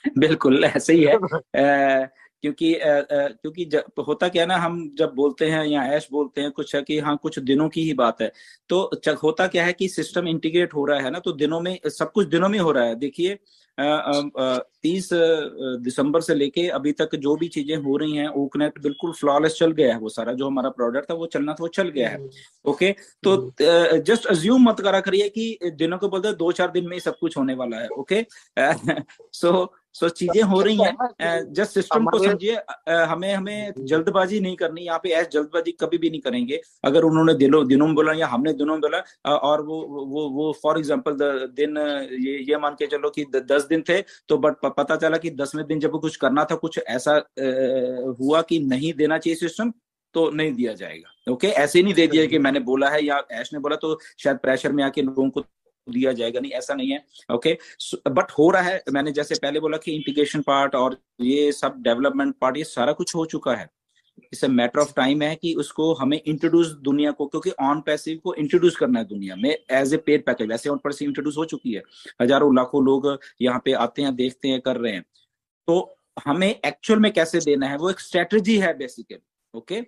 बिल्कुल ऐसे ही है। क्योंकि जब होता क्या है ना, हम जब बोलते हैं या ऐश बोलते हैं कुछ है कि हाँ कुछ दिनों की ही बात है, तो होता क्या है कि सिस्टम इंटीग्रेट हो रहा है ना, तो दिनों में सब कुछ दिनों में हो रहा है। देखिए 30 दिसंबर से लेके अभी तक जो भी चीजें हो रही हैं, ओकनेट बिल्कुल फ्लॉलेस चल गया है। वो सारा जो हमारा प्रोडक्ट था वो चलना था, वो चल गया है। हम्म, ओके। तो हम्म, जस्ट अज्यूम मत करा करिए कि दिनों को बोलते 2-4 दिन में ही सब कुछ होने वाला है। ओके। सो चीजें हो रही क्या है ना कि हैं, जस्ट सिस्टम को हमारे समझिए। हमें हमें जल्दबाजी नहीं करनी यहाँ पे, ऐसे जल्दबाजी कभी भी नहीं करेंगे। अगर उन्होंने दिनों में बोला या हमने दिनों में बोला, और वो फॉर एग्जांपल दिन, ये मान के चलो कि 10 दिन थे, तो बट पता चला कि 10वें दिन जब वो कुछ करना था, कुछ ऐसा हुआ कि नहीं देना चाहिए सिस्टम, तो नहीं दिया जाएगा। ओके। ऐसे ही नहीं दे दिया कि मैंने बोला है या ऐश ने बोला तो शायद प्रेशर में आके लोगों को दिया जाएगा, नहीं ऐसा नहीं है। ओके। बट हो रहा है, मैंने जैसे पहले बोला कि इंटीग्रेशन पार्ट और ये सब डेवलपमेंट पार्ट, ये सारा कुछ हो चुका है। इट्स मैटर ऑफ टाइम है कि उसको हमें इंट्रोड्यूस दुनिया को, क्योंकि ऑन पैसिव को इंट्रोड्यूस करना है दुनिया में एज ए पेड पैकेज। वैसे ऑन पैसिव इंट्रोड्यूस हो चुकी है, हजारों लाखों लोग यहाँ पे आते हैं, देखते हैं, कर रहे हैं। तो हमें एक्चुअल में कैसे देना है, वो एक स्ट्रेटजी है बेसिकली। ओके।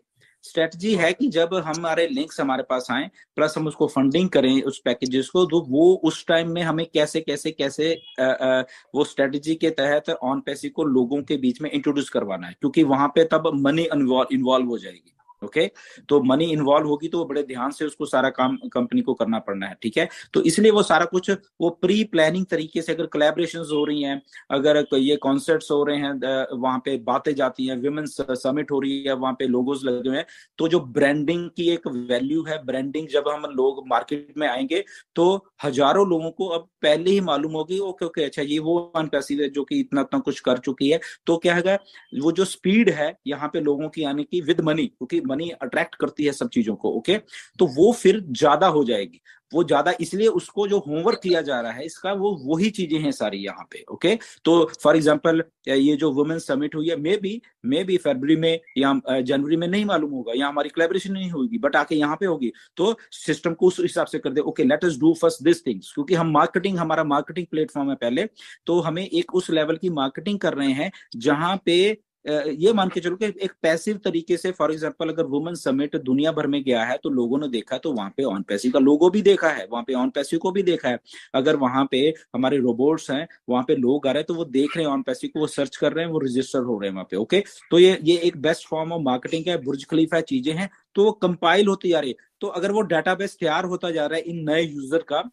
स्ट्रेटजी है कि जब हमारे लिंक्स हमारे पास आए, प्लस हम उसको फंडिंग करें उस पैकेजेस को, तो वो उस टाइम में हमें कैसे कैसे कैसे वो स्ट्रेटजी के तहत ऑन पैसी को लोगों के बीच में इंट्रोड्यूस करवाना है, क्योंकि वहां पे तब मनी इन्वॉल्व हो जाएगी। ओके। तो मनी इन्वॉल्व होगी तो बड़े ध्यान से उसको सारा काम कंपनी को करना पड़ना है। ठीक है। तो इसलिए वो सारा कुछ वो प्री प्लानिंग तरीके से, अगर कोलैबोरेशन हो रही हैं, अगर ये कॉन्सर्ट्स हो रहे हैं, वहां पे बातें जाती हैं, विमेंस समिट हो रही है, वहां पे लोगोज लगे हुए हैं, तो जो ब्रांडिंग की एक वैल्यू है, ब्रांडिंग जब हम लोग मार्केट में आएंगे तो हजारों लोगों को अब पहले ही मालूम होगी, ओके ओके अच्छा ये वो वन पैसिव है जो कि इतना इतना कुछ कर चुकी है। तो क्या है, वो जो स्पीड है यहाँ पे लोगों की आने की विद मनी, क्योंकि मनी अट्रैक्ट करती है सब चीजों को। ओके। तो वो फिर ज्यादा हो जाएगी। वो ज्यादा इसलिए उसको जो होमवर्क किया जा रहा है इसका, वो वही चीजें हैं सारी यहाँ पे। ओके। तो फॉर एग्जांपल ये जो वुमेन समिट हुई है, मे बी फरवरी में या जनवरी में नहीं मालूम होगा, या हमारी कोलैबोरेशन नहीं होगी, बट आके यहाँ पे होगी। तो सिस्टम को उस हिसाब से कर दे, okay let us do first this things, क्योंकि हम मार्केटिंग, हमारा मार्केटिंग प्लेटफॉर्म है पहले, तो हमें एक उस लेवल की मार्केटिंग कर रहे हैं जहां पे ये मान के चलो कि एक पैसिव तरीके से, फॉर एग्जांपल अगर वुमेन समिट दुनिया भर में गया है तो लोगों ने देखा, तो वहां पे ऑन पैसिव का लोगो भी देखा है, वहां पे ऑन पैसिव को भी देखा है। अगर वहां पे हमारे रोबोट्स हैं, वहां पे लोग आ रहे हैं, तो वो देख रहे हैं ऑन पैसिव को, वो सर्च कर रहे हैं, वो रजिस्टर हो रहे हैं वहां पे। ओके। तो ये एक बेस्ट फॉर्म ऑफ मार्केटिंग है, बुर्ज खलीफा चीजें हैं, तो वो कंपाइल होती जा रही है। तो अगर वो डाटाबेस तैयार होता जा रहा है इन नए यूजर का,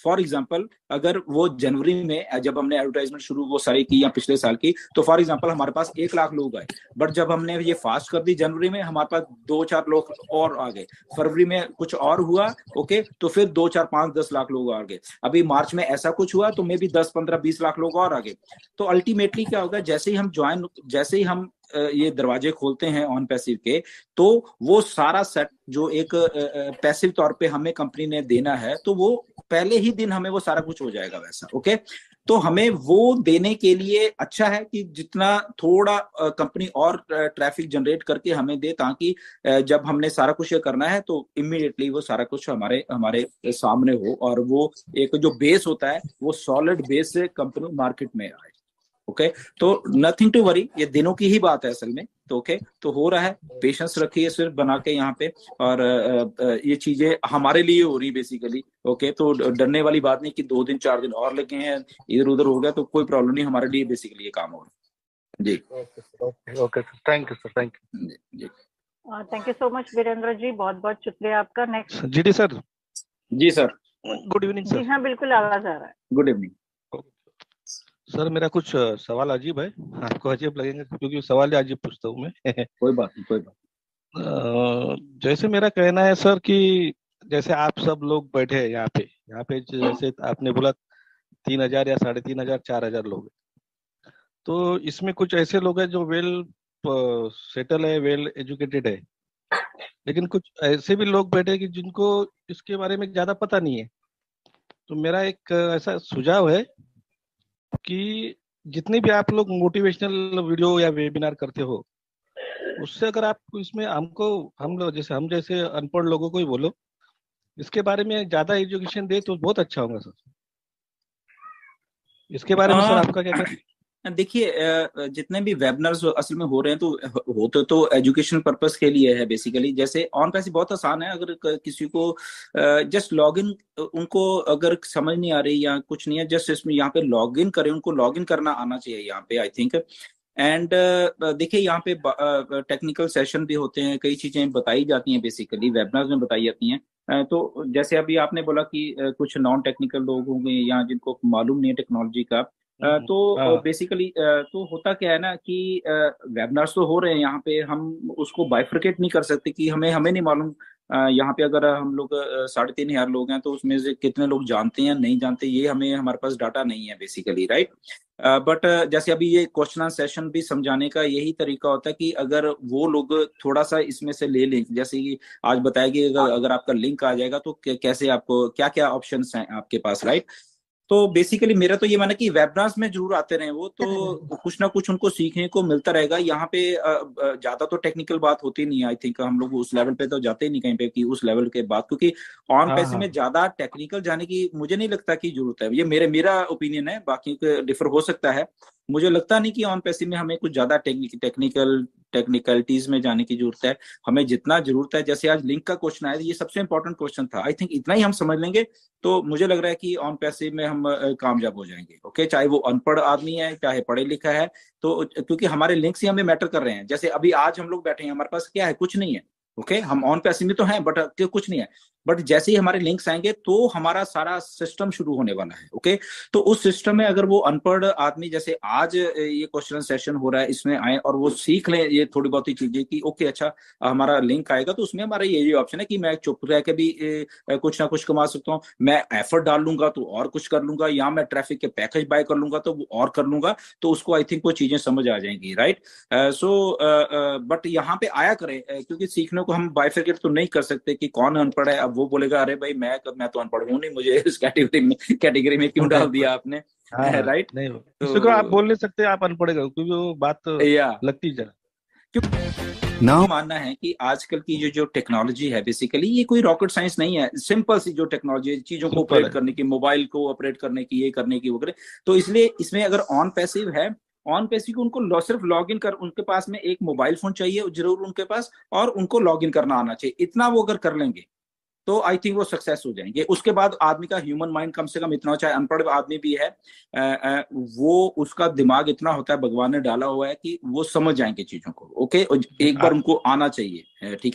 फॉर एग्जाम्पल अगर वो जनवरी में जब हमने एडवर्टाइजमेंट शुरू वो सारी की या पिछले साल की, तो फॉर एग्जाम्पल हमारे पास 1 लाख लोग आए, बट जब हमने ये फास्ट कर दी जनवरी में, हमारे पास 2-4 लोग और आ गए, फरवरी में कुछ और हुआ। ओके। तो फिर 2-4-5-10 लाख लोग आ गए, अभी मार्च में ऐसा कुछ हुआ तो मे भी 10-15-20 लाख लोग और आ गए। तो अल्टीमेटली क्या होगा, जैसे ही हम ये दरवाजे खोलते हैं ऑन पैसिव के, तो वो सारा सेट जो एक पैसिव तौर पे हमें कंपनी ने देना है, तो वो पहले ही दिन हमें वो सारा कुछ हो जाएगा वैसा। ओके। तो हमें वो देने के लिए अच्छा है कि जितना थोड़ा कंपनी और ट्रैफिक जनरेट करके हमें दे, ताकि जब हमने सारा कुछ ये करना है तो इमीडिएटली वो सारा कुछ हमारे हमारे सामने हो, और वो एक जो बेस होता है वो सॉलिड बेस से कंपनी मार्केट में आए। ओके। तो नथिंग टू वरी, ये दिनों की ही बात है असल में। तो ओके, तो हो रहा है, पेशेंस रखिए सिर्फ बना के यहाँ पे। और ये चीजें हमारे लिए हो रही बेसिकली। ओके। तो डरने वाली बात नहीं कि 2 दिन 4 दिन और लगे हैं, इधर उधर हो गया तो कोई प्रॉब्लम नहीं, हमारे लिए बेसिकली ये काम हो रहा है। जी। Okay sir, okay okay sir, thank you sir, thank जी। जी। Thank you so much Virendra ji, बहुत बहुत शुक्रिया आपका। नेक्स्ट। यू जीडी सर। जी सर। गुड इवनिंग जी सर। हाँ, बिल्कुल आवाज आ रहा है। Good evening. सर मेरा कुछ सवाल अजीब है, आपको अजीब लगेंगे क्योंकि सवाल ही अजीब पूछता हूँ मैं। कोई बात नहीं, कोई बात जैसे मेरा कहना है सर कि जैसे आप सब लोग बैठे हैं यहाँ पे जैसे आपने बोला 3,000 या 3,500 4,000 लोग हैं, तो इसमें कुछ ऐसे लोग हैं जो वेल सेटल है, वेल एजुकेटेड है, लेकिन कुछ ऐसे भी लोग बैठे हैं कि जिनको इसके बारे में ज्यादा पता नहीं है। तो मेरा एक ऐसा सुझाव है कि जितने भी आप लोग मोटिवेशनल वीडियो या वेबिनार करते हो, उससे अगर आप इसमें हमको, हम जैसे अनपढ़ लोगों को ही बोलो, इसके बारे में ज्यादा एजुकेशन दे तो बहुत अच्छा होगा सर। इसके बारे में सर नहीं। आपका क्या कहना देखिए जितने भी वेबिनार्स असल में हो रहे हैं तो होते तो एजुकेशन पर्पस के लिए है बेसिकली। जैसे ऑन पैसे बहुत आसान है, अगर किसी को जस्ट लॉग इन, उनको अगर समझ नहीं आ रही या कुछ नहीं है, जस्ट इसमें यहाँ पे लॉग इन करें, उनको लॉग इन करना आना चाहिए यहाँ पे आई थिंक। एंड देखिए यहाँ पे टेक्निकल सेशन भी होते हैं, कई चीजें बताई जाती हैं बेसिकली वेबिनार्स में बताई जाती हैं। तो जैसे अभी आपने बोला कि कुछ नॉन टेक्निकल लोग होंगे या जिनको मालूम नहीं है टेक्नोलॉजी का, तो हाँ बेसिकली तो होता क्या है ना कि वेबिनार्स तो हो रहे हैं यहाँ पे, हम उसको बाइफरकेट नहीं कर सकते कि हमें हमें नहीं मालूम। यहाँ पे अगर हम लोग 3,500 लोग हैं तो उसमें से कितने लोग जानते हैं नहीं जानते, ये हमें हमारे पास डाटा नहीं है बेसिकली, राइट। बट जैसे अभी ये क्वेश्चन आंसर सेशन भी समझाने का यही तरीका होता है कि अगर वो लोग थोड़ा सा इसमें से ले लें, जैसे कि आज बताया कि अगर आपका लिंक आ जाएगा तो कैसे आपको क्या क्या ऑप्शंस हैं आपके पास, राइट। तो बेसिकली मेरा तो ये मानना कि वेबिनार्स में जरूर आते रहे वो, तो कुछ ना कुछ उनको सीखने को मिलता रहेगा। यहाँ पे ज्यादा तो टेक्निकल बात होती नहीं है आई थिंक, हम लोग उस लेवल पे तो जाते ही नहीं कहीं पे कि उस लेवल के बात, क्योंकि ऑन हाँ पैसे हाँ में ज्यादा टेक्निकल जाने की मुझे नहीं लगता कि जरूरत है। ये मेरा ओपिनियन है, बाकी डिफर हो सकता है। मुझे लगता नहीं कि ऑन पैसे में हमें कुछ ज्यादा टेक्निकलिटीज में जाने की जरूरत है। हमें जितना जरूरत है, जैसे आज लिंक का क्वेश्चन आया, ये सबसे इंपॉर्टेंट क्वेश्चन था, आई थिंक इतना ही हम समझ लेंगे तो मुझे लग रहा है कि ऑन पैसे में हम कामयाब हो जाएंगे। ओके, चाहे वो अनपढ़ आदमी है चाहे पढ़े लिखा है, तो क्योंकि हमारे लिंक्स ही हमें मैटर कर रहे हैं। जैसे अभी आज हम लोग बैठे हैं, हमारे पास क्या है, कुछ नहीं है। ओके, हम ऑन पैसे में तो हैं बट कुछ नहीं है। बट जैसे ही हमारे लिंक्स आएंगे तो हमारा सारा सिस्टम शुरू होने वाला है। ओके, तो उस सिस्टम में अगर वो अनपढ़ आदमी, जैसे आज ये क्वेश्चन सेशन हो रहा है, इसमें आए और वो सीख लें ये थोड़ी बहुत ही चीजें कि ओके अच्छा हमारा लिंक आएगा तो उसमें हमारा ये ऑप्शन है कि मैं चुप रह के भी कुछ ना कुछ कमा सकता हूँ, मैं एफर्ट डाल लूंगा तो और कुछ कर लूंगा, या मैं ट्रैफिक के पैकेज बाय कर लूंगा तो वो और कर लूंगा। तो उसको आई थिंक वो चीजें समझ आ जाएंगी, राइट। सो बट यहाँ पे आया करें, क्योंकि सीखने को हम बाइफरकेट तो नहीं कर सकते कि कौन अनपढ़ है। अब वो बोलेगा अरे भाई मैं तो अनपढ़ हूँ नहीं, मुझे इस कैटेगरी में क्यों डाल दिया आपने, हाँ हाँ राइट। नहीं, किसी को आप तो बोल नहीं सकते आप अनपढ़ हो, क्योंकि वो बात तो या लगती जरा। नाउ मानना है कि आजकल की जो टेक्नोलॉजी है बेसिकली ये कोई रॉकेट साइंस नहीं है, सिंपल सी जो टेक्नोलॉजी है, चीजों को सिंपल ऑपरेट है। करने की, मोबाइल को ऑपरेट करने की, ये करने की वगैरह। तो इसलिए इसमें अगर ऑन पैसिव है, ऑन पैसिव को उनको सिर्फ लॉग इन कर, उनके पास में एक मोबाइल फोन चाहिए जरूर उनके पास, और उनको लॉग इन करना आना चाहिए। इतना वो अगर कर लेंगे तो आई थिंक वो सक्सेस हो जाएंगे। उसके बाद आदमी का ह्यूमन माइंड कम से कम इतना हो, चाहे अनपढ़ आदमी भी है, वो उसका दिमाग इतना होता है, भगवान ने डाला हुआ है कि वो समझ जाएंगे चीजों को। ओके, एक बार उनको आना चाहिए, ठीक है।